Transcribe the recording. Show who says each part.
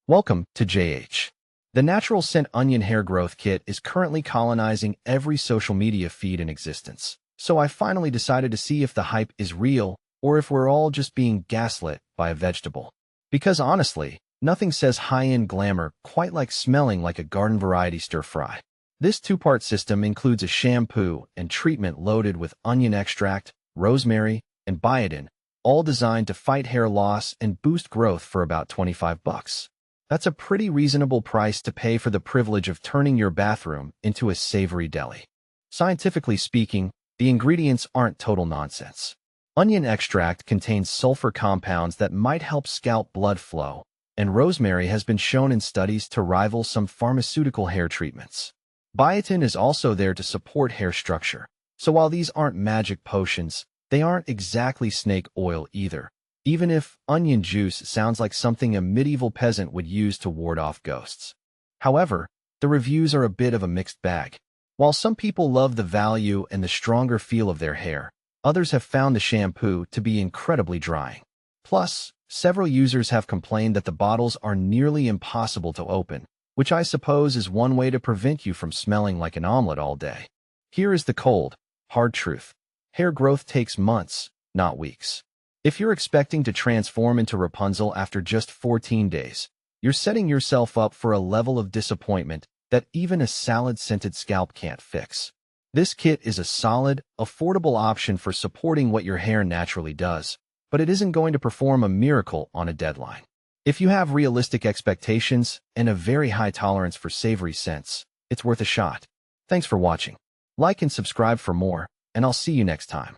Speaker 1: Welcome to JH. The Natural Scent Onion Hair Growth Kit is currently colonizing every social media feed in existence. So I finally decided to see if the hype is real or if we're all just being gaslit by a vegetable. Because honestly, nothing says high-end glamour quite like smelling like a garden variety stir-fry. This two-part system includes a shampoo and treatment loaded with onion extract, rosemary, and biotin, all designed to fight hair loss and boost growth for about $25. That's a pretty reasonable price to pay for the privilege of turning your bathroom into a savory deli. Scientifically speaking, the ingredients aren't total nonsense. Onion extract contains sulfur compounds that might help scalp blood flow, and rosemary has been shown in studies to rival some pharmaceutical hair treatments. Biotin is also there to support hair structure, so while these aren't magic potions, they aren't exactly snake oil either, even if onion juice sounds like something a medieval peasant would use to ward off ghosts. However, the reviews are a bit of a mixed bag. While some people love the value and the stronger feel of their hair, others have found the shampoo to be incredibly drying. Plus, several users have complained that the bottles are nearly impossible to open, which I suppose is one way to prevent you from smelling like an omelet all day. Here is the cold, hard truth. Hair growth takes months, not weeks. If you're expecting to transform into Rapunzel after just 14 days, you're setting yourself up for a level of disappointment that even a salad-scented scalp can't fix. This kit is a solid, affordable option for supporting what your hair naturally does, but it isn't going to perform a miracle on a deadline. If you have realistic expectations and a very high tolerance for savory scents, it's worth a shot. Thanks for watching. Like and subscribe for more, and I'll see you next time.